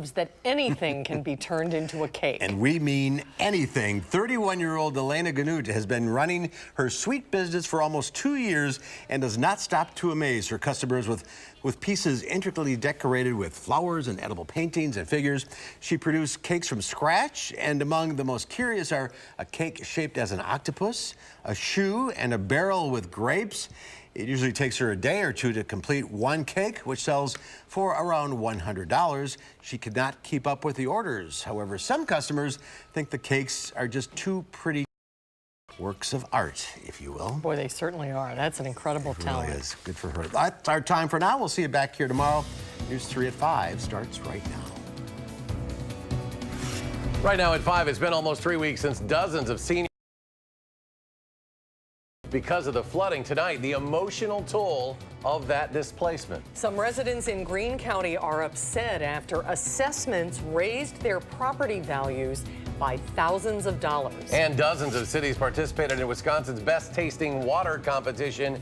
proves that anything can be turned into a cake. And we mean anything. 31-year-old Elena Ganut has been running her sweet business for almost 2 years and does not stop to amaze her customers with pieces intricately decorated with flowers and edible paintings and figures. She produced cakes from scratch, and among the most curious are a cake shaped as an octopus, a shoe, and a barrel with grapes. It usually takes her a day or two to complete one cake, which sells for around $100. She could not keep up with the orders. However, some customers think the cakes are just too pretty works of art, if you will. Boy, they certainly are. That's an incredible talent. It really is. Good for her. That's our time for now. We'll see you back here tomorrow. News 3 at 5 starts right now. Right now at 5, it's been almost 3 weeks since dozens of seniors because of the flooding. Tonight, the emotional toll of that displacement. Some residents in Greene County are upset after assessments raised their property values by thousands of dollars. And dozens of cities participated in Wisconsin's best tasting water competition.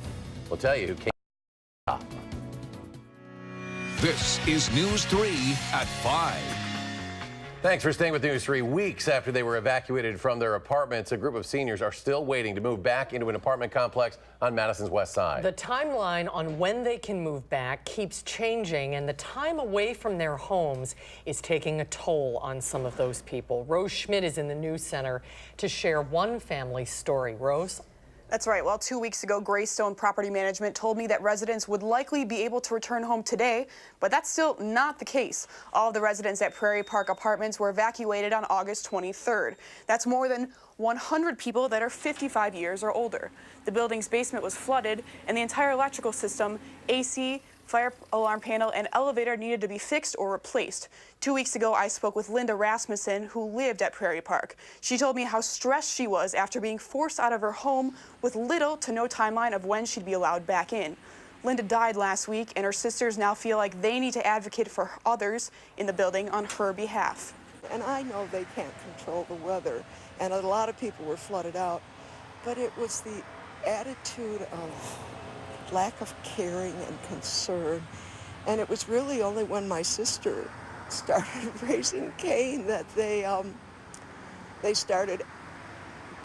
We'll tell you who came top. This is News 3 at 5. Thanks for staying with News 3. Weeks after they were evacuated from their apartments, a group of seniors are still waiting to move back into an apartment complex on Madison's west side. The timeline on when they can move back keeps changing, and the time away from their homes is taking a toll on some of those people. Rose Schmidt is in the news center to share one family's story. Rose? That's right. Well, 2 weeks ago, Greystone Property Management told me that residents would likely be able to return home today, but that's still not the case. All of the residents at Prairie Park Apartments were evacuated on August 23rd. That's more than 100 people that are 55 years or older. The building's basement was flooded, and the entire electrical system, AC, fire alarm panel, and elevator needed to be fixed or replaced. 2 weeks ago, I spoke with Linda Rasmussen, who lived at Prairie Park. She told me how stressed she was after being forced out of her home with little to no timeline of when she'd be allowed back in. Linda died last week, and her sisters now feel like they need to advocate for others in the building on her behalf. And I know they can't control the weather, and a lot of people were flooded out, but it was the attitude of lack of caring and concern. And it was really only when my sister started raising Cain that they started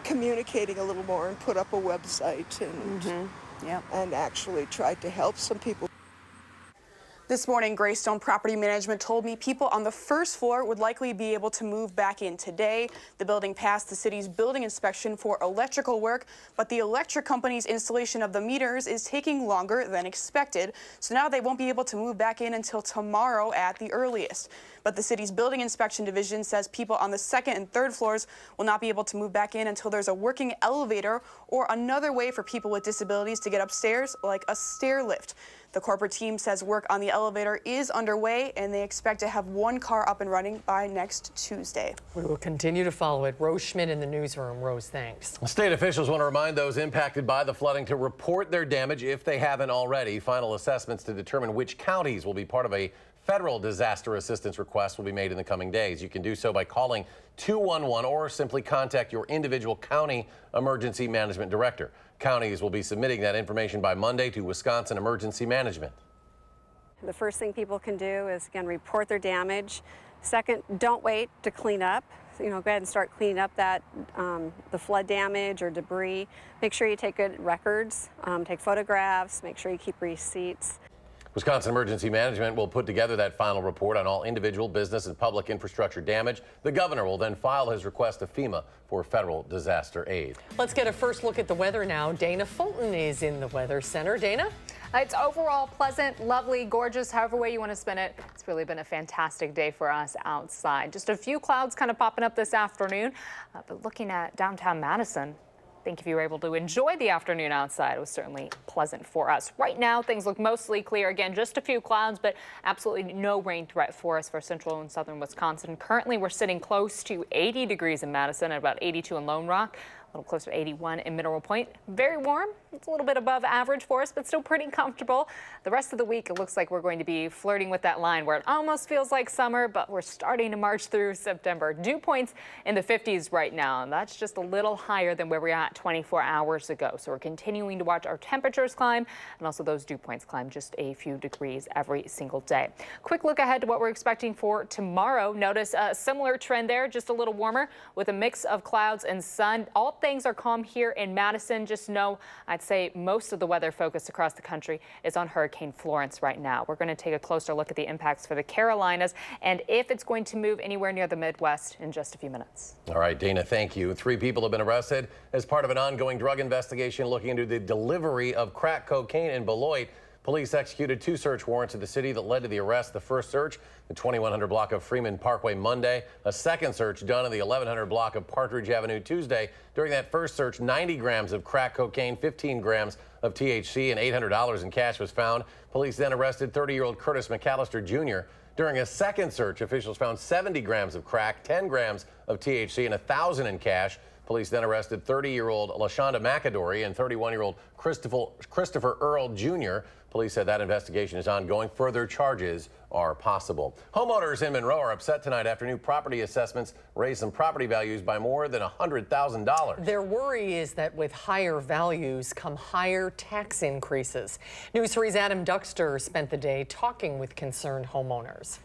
communicating a little more and put up a website and, and actually tried to help some people. This morning, Greystone Property Management told me people on the first floor would likely be able to move back in today. The building passed the city's building inspection for electrical work, but the electric company's installation of the meters is taking longer than expected. So now they won't be able to move back in until tomorrow at the earliest. But the city's building inspection division says people on the second and third floors will not be able to move back in until there's a working elevator or another way for people with disabilities to get upstairs, like a stair lift. The corporate team says work on the elevator is underway, and they expect to have one car up and running by next Tuesday. We will continue to follow it. Rose Schmidt in the newsroom. Rose, thanks. State officials want to remind those impacted by the flooding to report their damage if they haven't already. Final assessments to determine which counties will be part of a federal disaster assistance request will be made in the coming days. You can do so by calling 211 or simply contact your individual county emergency management director. Counties will be submitting that information by Monday to Wisconsin Emergency Management. The first thing people can do is, again, report their damage. Second, don't wait to clean up. Go ahead and start cleaning up that the flood damage or debris. Make sure you take good records, take photographs, make sure you keep receipts. Wisconsin Emergency Management will put together that final report on all individual, business, and public infrastructure damage. The governor will then file his request to FEMA for federal disaster aid. Let's get a first look at the weather now. Dana Fulton is in the Weather Center. Dana? It's overall pleasant, lovely, gorgeous, however way you want to spin it. It's really been a fantastic day for us outside. Just a few clouds kind of popping up this afternoon, but looking at downtown Madison, I think if you were able to enjoy the afternoon outside, it was certainly pleasant for us. Right now, things look mostly clear. Again, just a few clouds, but absolutely no rain threat for us for central and southern Wisconsin. Currently, we're sitting close to 80 degrees in Madison and about 82 in Lone Rock. a little closer to 81 in Mineral Point. Very warm. It's a little bit above average for us, but still pretty comfortable. The rest of the week, it looks like we're going to be flirting with that line where it almost feels like summer, but we're starting to march through September. Dew points in the 50s right now, and that's just a little higher than where we were at 24 hours ago. So we're continuing to watch our temperatures climb and also those dew points climb just a few degrees every single day. Quick look ahead to what we're expecting for tomorrow. Notice a similar trend there, just a little warmer with a mix of clouds and sun. All things are calm here in Madison. Just know, I'd say most of the weather focus across the country is on Hurricane Florence right now. We're going to take a closer look at the impacts for the Carolinas and if it's going to move anywhere near the Midwest in just a few minutes. All right, Dana, thank you. 3 people have been arrested as part of an ongoing drug investigation looking into the delivery of crack cocaine in Beloit. Police executed 2 search warrants in the city that led to the arrest. The first search, the 2100 block of Freeman Parkway Monday. A second search done in the 1100 block of Partridge Avenue Tuesday. During that first search, 90 grams of crack cocaine, 15 grams of THC, and $800 in cash was found. Police then arrested 30-year-old Curtis McAllister Jr. During a second search, officials found 70 grams of crack, 10 grams of THC, and $1,000 in cash. Police then arrested 30-year-old LaShonda McAdory and 31-year-old Christopher Earl Jr. Police said that investigation is ongoing. Further charges are possible. Homeowners in Monroe are upset tonight after new property assessments raised some property values by more than $100,000. Their worry is that with higher values come higher tax increases. News 3's Adam Duxter spent the day talking with concerned homeowners.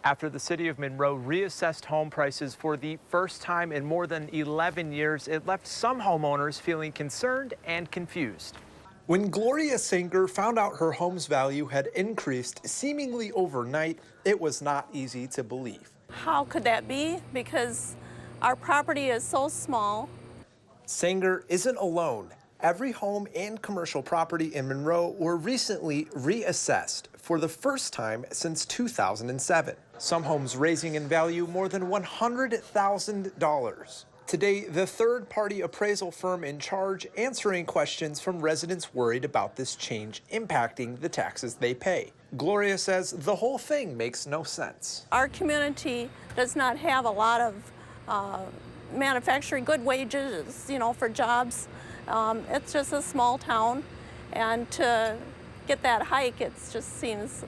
After the city of Monroe reassessed home prices for the first time in more than 11 years, it left some homeowners feeling concerned and confused. When Gloria Singer found out her home's value had increased seemingly overnight, it was not easy to believe. How could that be? Because our property is so small. Singer isn't alone. Every home and commercial property in Monroe were recently reassessed for the first time since 2007. Some homes raising in value more than $100,000. Today, the third-party appraisal firm in charge answering questions from residents worried about this change impacting the taxes they pay. Gloria says the whole thing makes no sense. Our community does not have a lot of manufacturing, good wages, for jobs. It's just a small town, and to get that hike, it just seems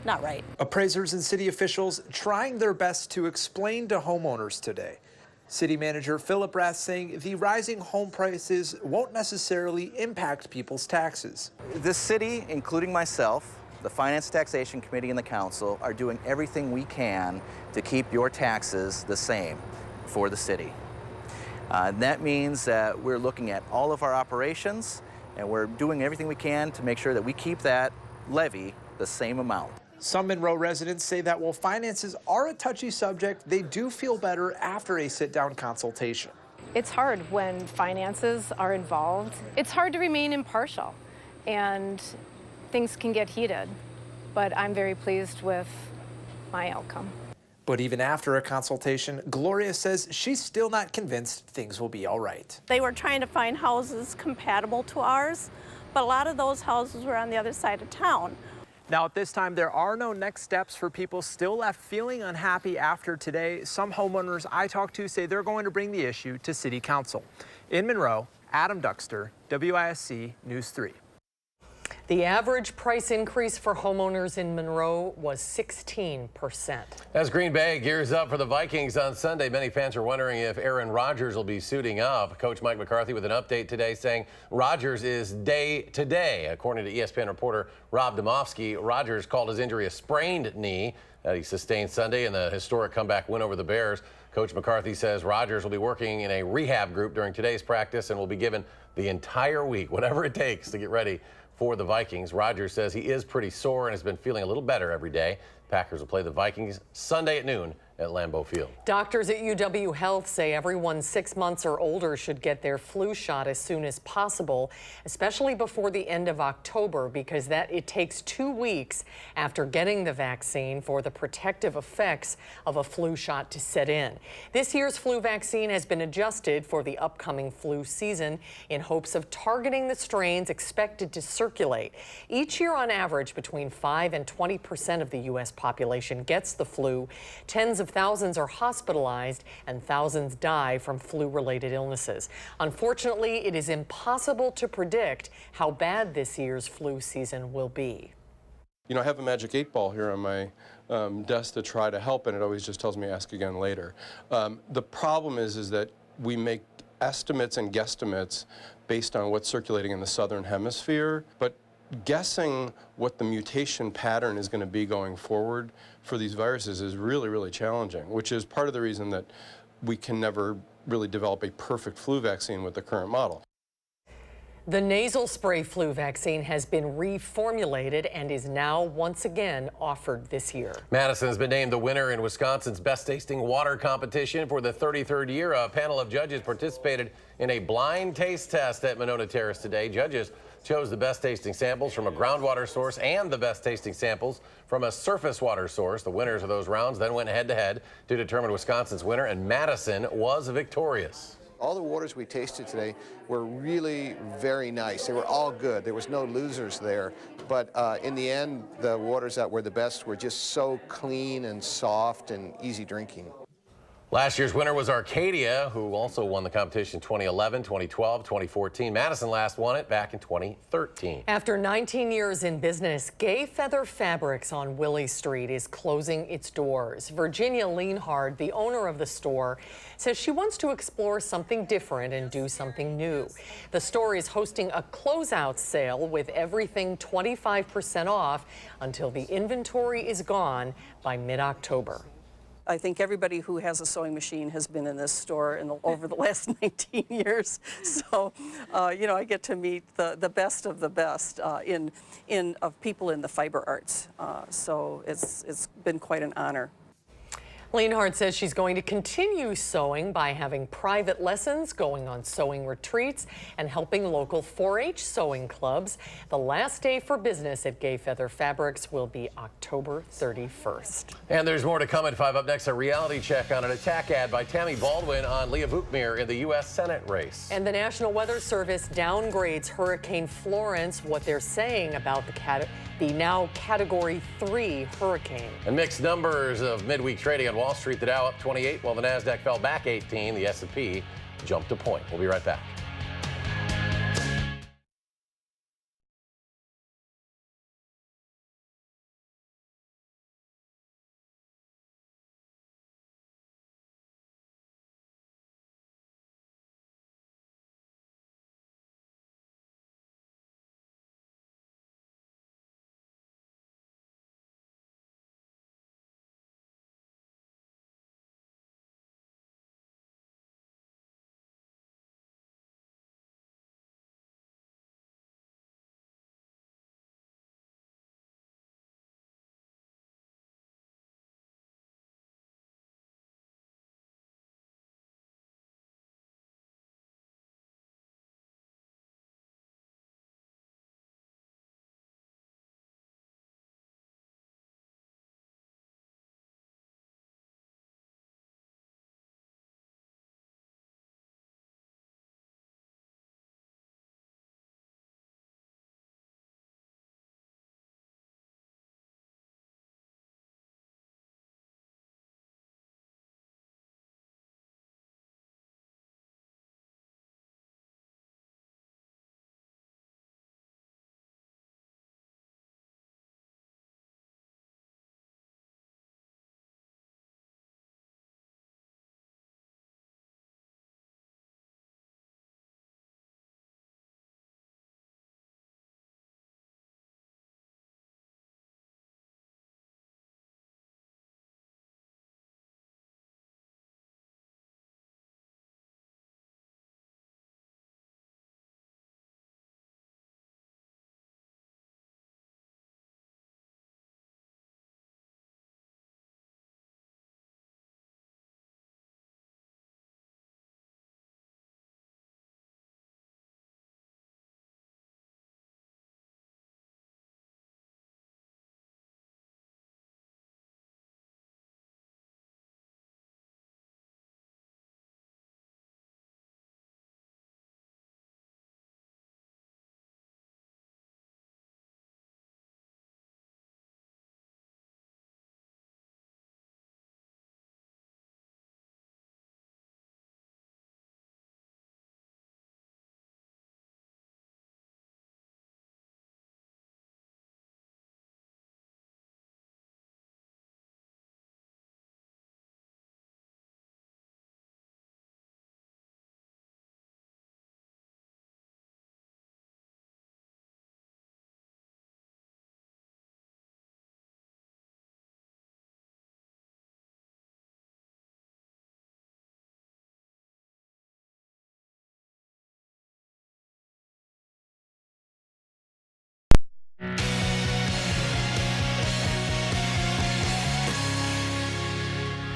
not right. Appraisers and city officials trying their best to explain to homeowners today. City Manager Philip Rath saying the rising home prices won't necessarily impact people's taxes. The city, including myself, the Finance Taxation Committee and the Council, are doing everything we can to keep your taxes the same for the city. That means that we're looking at all of our operations and we're doing everything we can to make sure that we keep that levy the same amount. Some Monroe residents say that while finances are a touchy subject, they do feel better after a sit-down consultation. It's hard when finances are involved. It's hard to remain impartial, and things can get heated, but I'm very pleased with my outcome. But even after a consultation, Gloria says she's still not convinced things will be all right. They were trying to find houses compatible to ours, but a lot of those houses were on the other side of town. Now, at this time, there are no next steps for people still left feeling unhappy after today. Some homeowners I talked to say they're going to bring the issue to City Council. In Monroe, Adam Duxter, WISC News 3. The average price increase for homeowners in Monroe was 16%. As Green Bay gears up for the Vikings on Sunday, many fans are wondering if Aaron Rodgers will be suiting up. Coach Mike McCarthy with an update today saying Rodgers is day to day. According to ESPN reporter Rob Domofsky, Rodgers called his injury a sprained knee that he sustained Sunday in the historic comeback win over the Bears. Coach McCarthy says Rodgers will be working in a rehab group during today's practice and will be given the entire week, whatever it takes to get ready for the Vikings. Rodgers says he is pretty sore and has been feeling a little better every day. Packers will play the Vikings Sunday at noon at Lambeau Field. Doctors at UW Health say everyone 6 months or older should get their flu shot as soon as possible, especially before the end of October, because it takes 2 weeks after getting the vaccine for the protective effects of a flu shot to set in. This year's flu vaccine has been adjusted for the upcoming flu season in hopes of targeting the strains expected to circulate. Each year, on average, between 5 and 20% of the U.S. population gets the flu. Tens of of thousands are hospitalized and thousands die from flu-related illnesses. Unfortunately, it is impossible to predict how bad this year's flu season will be. You know, I have a magic 8-ball here on my desk to try to help, and it always just tells me ask again later. The problem is that we make estimates and guesstimates based on what's circulating in the southern hemisphere, but guessing what the mutation pattern is going to be going forward for these viruses is really, really challenging, which is part of the reason that we can never really develop a perfect flu vaccine with the current model. The nasal spray flu vaccine has been reformulated and is now once again offered this year. Madison has been named the winner in Wisconsin's Best Tasting Water competition for the 33rd year. A panel of judges participated in a blind taste test at Monona Terrace today. Judges chose the best tasting samples from a groundwater source and the best tasting samples from a surface water source. The winners of those rounds then went head-to-head to determine Wisconsin's winner, and Madison was victorious. All the waters we tasted today were really very nice. They were all good. There was no losers there. But in the end, the waters that were the best were just so clean and soft and easy drinking. Last year's winner was Arcadia, who also won the competition in 2011, 2012, 2014. Madison last won it back in 2013. After 19 years in business, Gay Feather Fabrics on Willie Street is closing its doors. Virginia Leanhard, the owner of the store, says she wants to explore something different and do something new. The store is hosting a closeout sale with everything 25% off until the inventory is gone by mid-October. I think everybody who has a sewing machine has been in this store over the last 19 years. So, you know, I get to meet the best of the best of people in the fiber arts. So it's been quite an honor. Leanhard says she's going to continue sewing by having private lessons, going on sewing retreats, and helping local 4-H sewing clubs. The last day for business at Gay Feather Fabrics will be October 31st. And there's more to come at 5. Up next, a reality check on an attack ad by Tammy Baldwin on Leah Vukmir in the U.S. Senate race. And the National Weather Service downgrades Hurricane Florence, what they're saying about the now Category 3 hurricane. And mixed numbers of midweek trading on Wall Street. The Dow up 28, while the Nasdaq fell back 18. The S&P jumped a point. We'll be right back.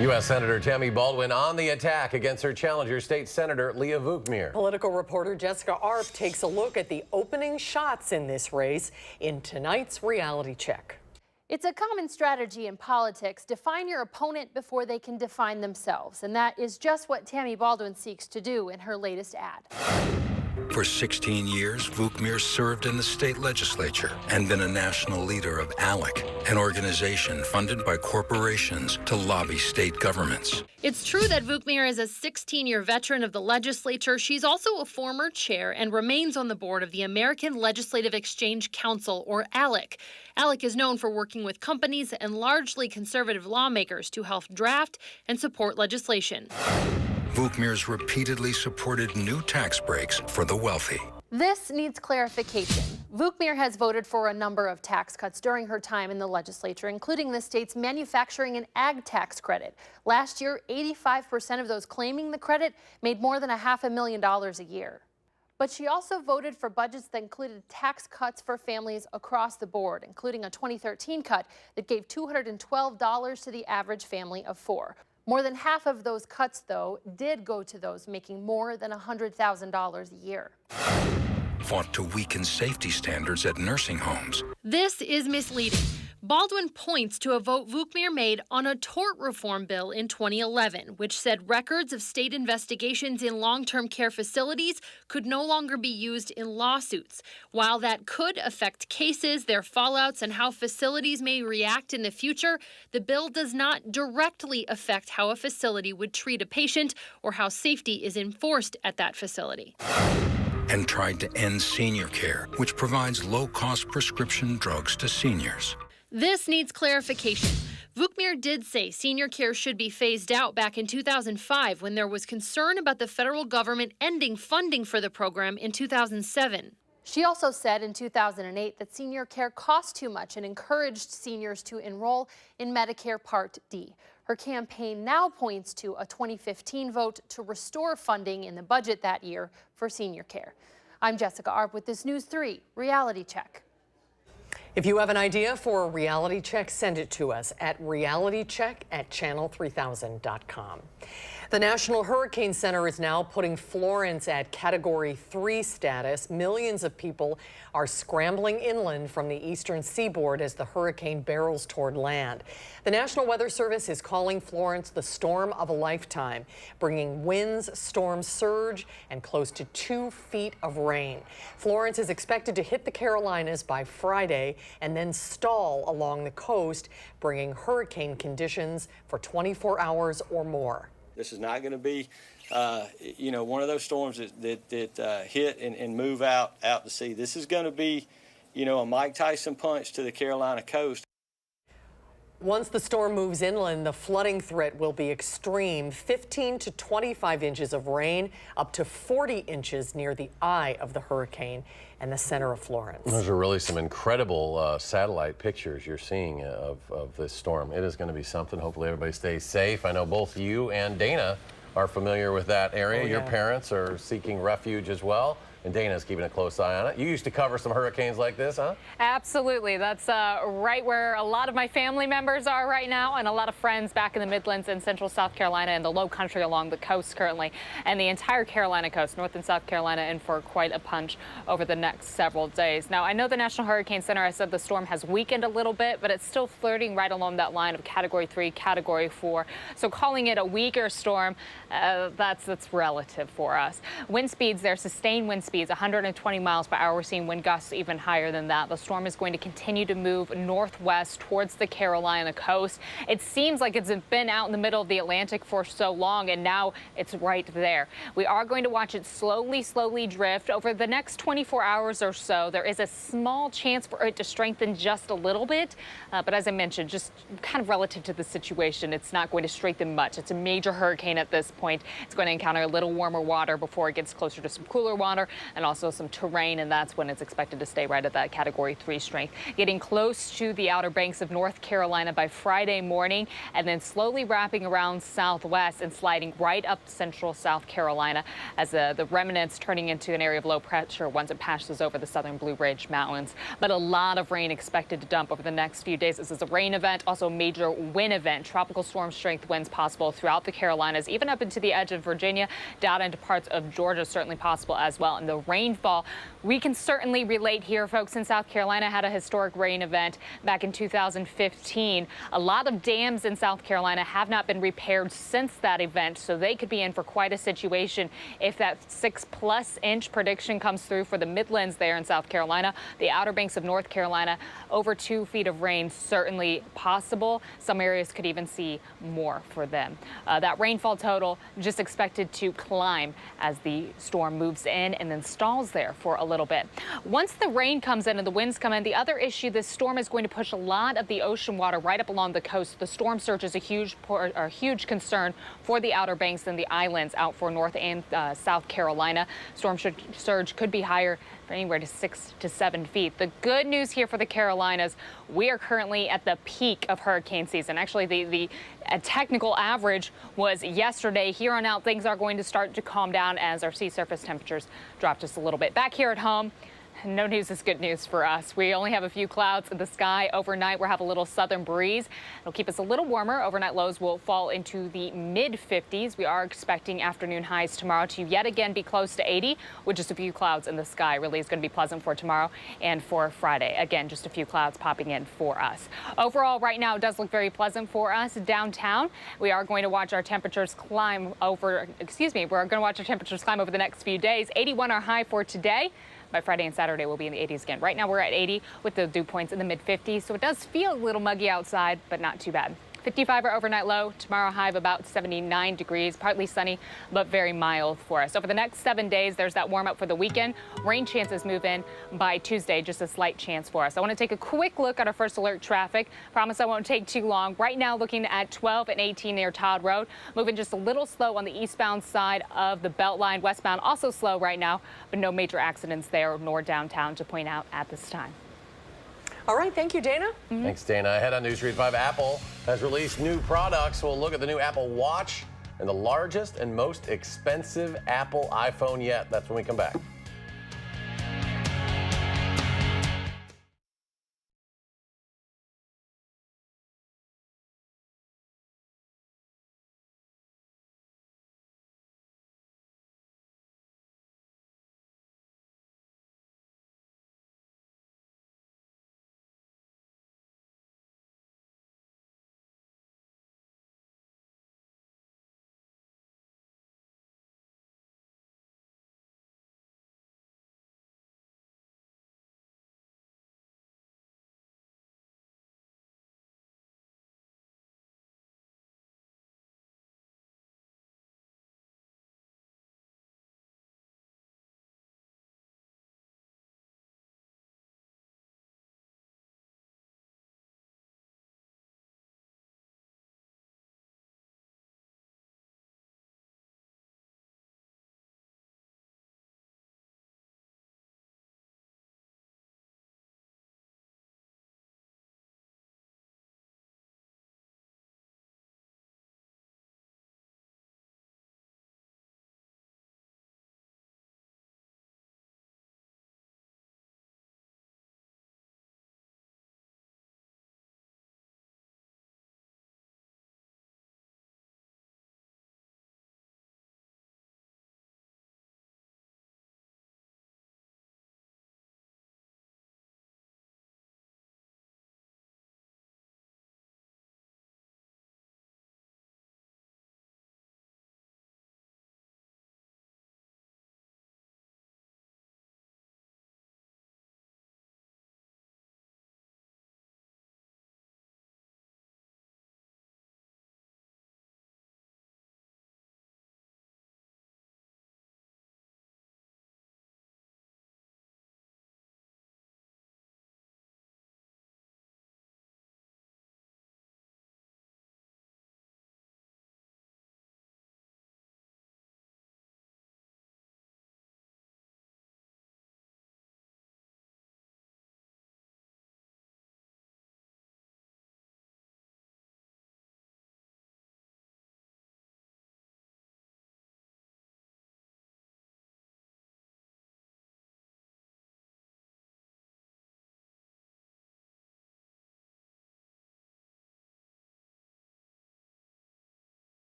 U.S. Senator Tammy Baldwin on the attack against her challenger, State Senator Leah Vukmir. Political reporter Jessica Arp takes a look at the opening shots in this race in tonight's Reality Check. It's a common strategy in politics. Define your opponent before they can define themselves. And that is just what Tammy Baldwin seeks to do in her latest ad. For 16 years, Vukmir served in the state legislature and been a national leader of ALEC, an organization funded by corporations to lobby state governments. It's true that Vukmir is a 16-year veteran of the legislature. She's also a former chair and remains on the board of the American Legislative Exchange Council, or ALEC. ALEC is known for working with companies and largely conservative lawmakers to help draft and support legislation. Vukmir's repeatedly supported new tax breaks for the wealthy. This needs clarification. Vukmir has voted for a number of tax cuts during her time in the legislature, including the state's manufacturing and ag tax credit. Last year, 85% of those claiming the credit made more than $500,000 a year. But she also voted for budgets that included tax cuts for families across the board, including a 2013 cut that gave $212 to the average family of 4. More than half of those cuts, though, did go to those making more than $100,000 a year. Fought to weaken safety standards at nursing homes. This is misleading. Baldwin points to a vote Vukmir made on a tort reform bill in 2011, which said records of state investigations in long-term care facilities could no longer be used in lawsuits. While that could affect cases, their fallouts, and how facilities may react in the future, the bill does not directly affect how a facility would treat a patient or how safety is enforced at that facility. And tried to end senior care, which provides low-cost prescription drugs to seniors. This needs clarification. Vukmir did say senior care should be phased out back in 2005 when there was concern about the federal government ending funding for the program in 2007. She also said in 2008 that senior care cost too much and encouraged seniors to enroll in Medicare Part D. Her campaign now points to a 2015 vote to restore funding in the budget that year for senior care. I'm Jessica Arp with this News 3 Reality Check. If you have an idea for a reality check, send it to us at realitycheck@channel3000.com. The National Hurricane Center is now putting Florence at Category 3 status. Millions of people are scrambling inland from the eastern seaboard as the hurricane barrels toward land. The National Weather Service is calling Florence the storm of a lifetime, bringing winds, storm surge, and close to 2 feet of rain. Florence is expected to hit the Carolinas by Friday and then stall along the coast, bringing hurricane conditions for 24 hours or more. This is not going to be, one of those storms that hit and move out to sea. This is going to be, a Mike Tyson punch to the Carolina coast. Once the storm moves inland, the flooding threat will be extreme. 15 to 25 inches of rain, up to 40 inches near the eye of the hurricane and the center of Florence. Those are really some incredible satellite pictures you're seeing of this storm. It is going to be something. Hopefully everybody stays safe. I know both you and Dana are familiar with that area. Your parents are seeking refuge as well. And Dana's keeping a close eye on it. You used to cover some hurricanes like this, huh? Absolutely. That's right where a lot of my family members are right now, and a lot of friends back in the Midlands and Central South Carolina and the Low Country along the coast currently, and the entire Carolina coast, North and South Carolina, in for quite a punch over the next several days. Now, I know the National Hurricane Center has said the storm has weakened a little bit, but it's still flirting right along that line of Category 3, Category 4. So calling it a weaker storm, that's relative for us. Wind speeds, their sustained wind speeds, 120 miles per hour. We're seeing wind gusts even higher than that. The storm is going to continue to move northwest towards the Carolina coast. It seems like it's been out in the middle of the Atlantic for so long, and now it's right there. We are going to watch it slowly drift over the next 24 hours or so. There is a small chance for it to strengthen just a little bit, but as I mentioned, just kind of relative to the situation, it's not going to strengthen much. It's a major hurricane at this point. It's going to encounter a little warmer water before it gets closer to some cooler water, and also some terrain, and that's when it's expected to stay right at that Category 3 strength. Getting close to the Outer Banks of North Carolina by Friday morning, and then slowly wrapping around southwest and sliding right up central South Carolina as the remnants turning into an area of low pressure once it passes over the southern Blue Ridge Mountains. But a lot of rain expected to dump over the next few days. This is a rain event, also a major wind event. Tropical storm strength winds possible throughout the Carolinas, even up into the edge of Virginia, down into parts of Georgia, certainly possible as well. And the rainfall, we can certainly relate here. Folks in South Carolina had a historic rain event back in 2015. A lot of dams in South Carolina have not been repaired since that event, so they could be in for quite a situation if that 6+ inch prediction comes through for the Midlands there in South Carolina. The Outer Banks of North Carolina, over 2 feet of rain certainly possible. Some areas could even see more for them. That rainfall total just expected to climb as the storm moves in and then stalls there for a little bit. Once the rain comes in and the winds come in, the other issue, this storm is going to push a lot of the ocean water right up along the coast. The storm surge is a huge concern for the Outer Banks and the islands out for North and South Carolina. Storm surge could be higher for anywhere to 6 to 7 feet. The good news here for the Carolinas, we are currently at the peak of hurricane season. Actually, the technical average was yesterday. Here on out, things are going to start to calm down as our sea surface temperatures drop just a little bit. Back here at home, no news is good news for us. We only have a few clouds in the sky overnight. We'll have a little southern breeze. It'll keep us a little warmer. Overnight lows will fall into the mid-50s. We are expecting afternoon highs tomorrow to yet again be close to 80 with just a few clouds in the sky. Really is going to be pleasant for tomorrow and for Friday. Again, just a few clouds popping in for us. Overall, right now, it does look very pleasant for us downtown. We are going to watch our temperatures climb over, we're going to watch our temperatures climb over the next few days. 81 our high for today. By Friday and Saturday, we'll be in the 80s again. Right now, we're at 80 with the dew points in the mid-50s, so it does feel a little muggy outside, but not too bad. 55 our overnight low. Tomorrow high of about 79 degrees, partly sunny, but very mild for us. Over the next 7 days, there's that warm up for the weekend. Rain chances move in by Tuesday, just a slight chance for us. I want to take a quick look at our first alert traffic. Promise I won't take too long. Right now, looking at 12 and 18 near Todd Road. Moving just a little slow on the eastbound side of the Beltline. Westbound also slow right now, but no major accidents there nor downtown to point out at this time. All right, thank you, Dana. Thanks, Dana. Ahead on News Street 5, Apple has released new products. We'll look at the new Apple Watch and the largest and most expensive Apple iPhone yet. That's when we come back.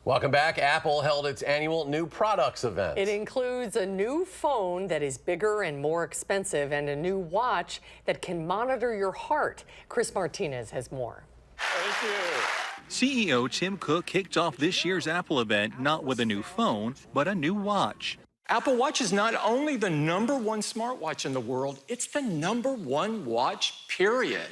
Welcome back. Apple held its annual new products event. It includes a new phone that is bigger and more expensive and a new watch that can monitor your heart. Chris Martinez has more. Thank you. CEO Tim Cook kicked off this year's Apple event not with a new phone, but a new watch. Apple Watch is not only the #1 smartwatch in the world, it's the #1 watch, period.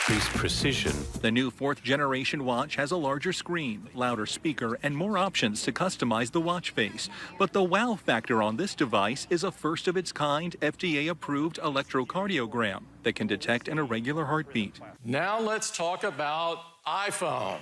Increased precision. The new 4th generation watch has a larger screen, louder speaker, and more options to customize the watch face. But the wow factor on this device is a first of its kind FDA-approved electrocardiogram that can detect an irregular heartbeat. Now let's talk about iPhone.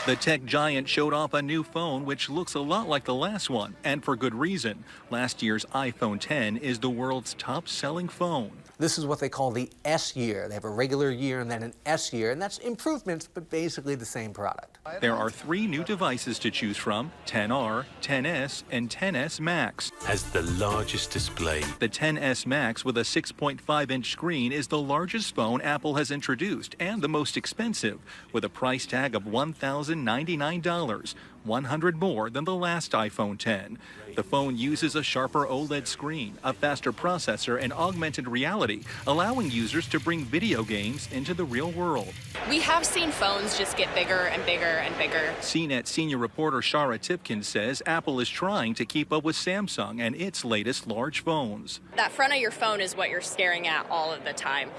The tech giant showed off a new phone which looks a lot like the last one, and for good reason. Last year's iPhone 10 is the world's top-selling phone. This is what they call the S year. They have a regular year and then an S year, and that's improvements, but basically the same product. There are 3 new devices to choose from: 10R, 10S, and 10S Max. Has the largest display. The 10S Max with a 6.5-inch screen is the largest phone Apple has introduced and the most expensive, with a price tag of $1,099, $100 more than the last iPhone 10. The phone uses a sharper OLED screen, a faster processor, and augmented reality, allowing users to bring video games into the real world. We have seen phones just get bigger and bigger and bigger. CNET senior reporter Shara Tipkin says Apple is trying to keep up with Samsung and its latest large phones. That front of your phone is what you're staring at all of the time.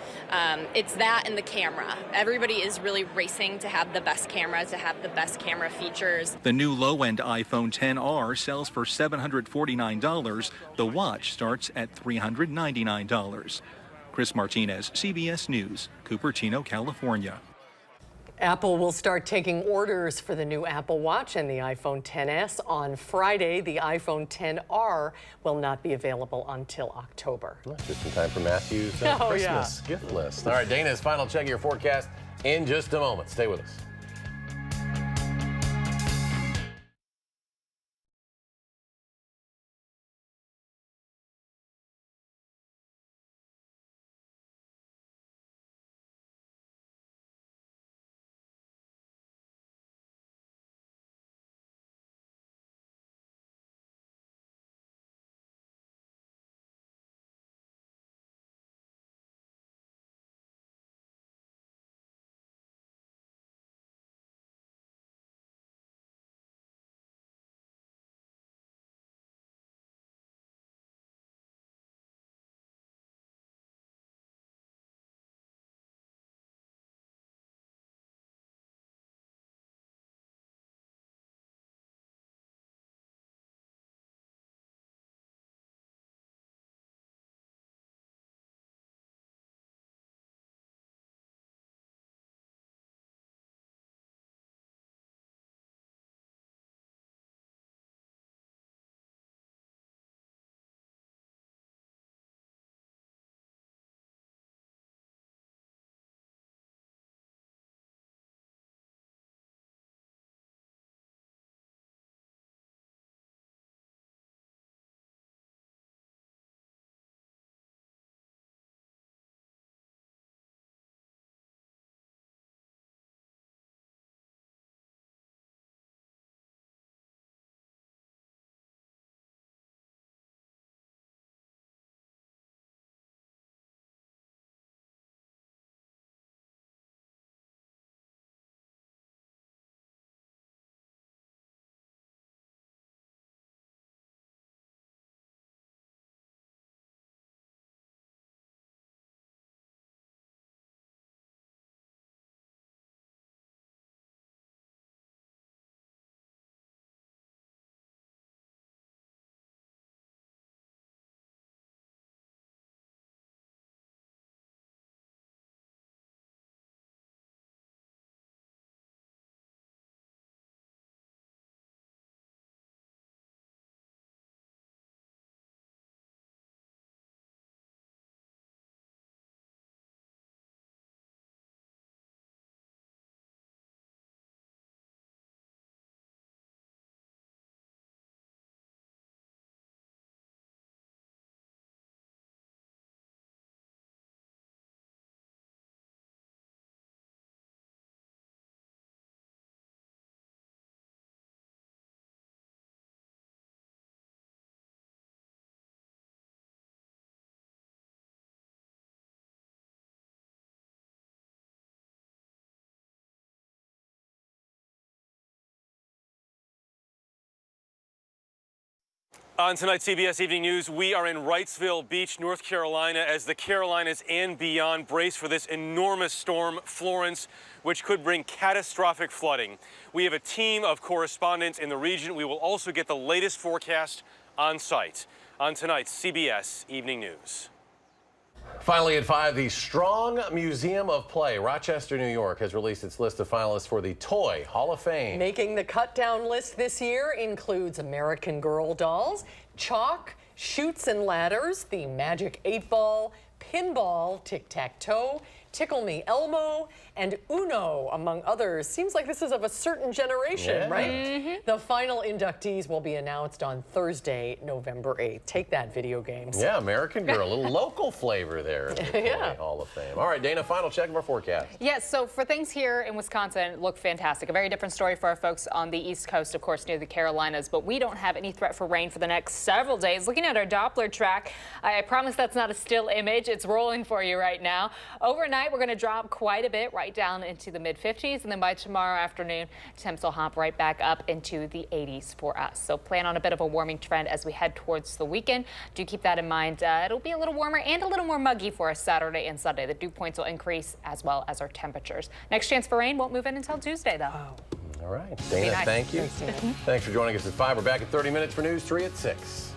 It's that and the camera. Everybody is really racing to have the best camera, to have the best camera features. The new low-end iPhone 10R sells for $749. The watch starts at $399. Chris Martinez, CBS News, Cupertino, California. Apple will start taking orders for the new Apple Watch and the iPhone 10s on Friday. The iPhone 10R will not be available until October. Just in time for Matthew's Christmas gift list. All right, Dana's final check of your forecast in just a moment. Stay with us. On tonight's CBS Evening News, we are in Wrightsville Beach, North Carolina, as the Carolinas and beyond brace for this enormous storm, Florence, which could bring catastrophic flooding. We have a team of correspondents in the region. We will also get the latest forecast on site on tonight's CBS Evening News. Finally at 5, the Strong Museum of Play, Rochester, New York, has released its list of finalists for the Toy Hall of Fame. Making the cut-down list this year includes American Girl dolls, chalk, chutes and ladders, the Magic 8-Ball, pinball, tic-tac-toe, Tickle Me Elmo, and Uno, among others. Seems like this is of a certain generation, right? The final inductees will be announced on Thursday, November 8th. Take that, video games. Yeah, American Girl, a little local flavor there in the Toy Hall of Fame. All right, Dana, final check of our forecast. Yes, so for things here in Wisconsin, look fantastic. A very different story for our folks on the East Coast, of course, near the Carolinas, but we don't have any threat for rain for the next several days. Looking at our Doppler track, I promise that's not a still image. It's rolling for you right now. Overnight, we're going to drop quite a bit, right down into the mid-50s, and then by tomorrow afternoon, temps will hop right back up into the 80s for us. So plan on a bit of a warming trend as we head towards the weekend. Do keep that in mind. It'll be a little warmer and a little more muggy for us Saturday and Sunday. The dew points will increase as well as our temperatures. Next chance for rain won't move in until Tuesday, though. All right, Dana, thank you. Thanks for joining us at 5. We're back in 30 minutes for News 3 at 6.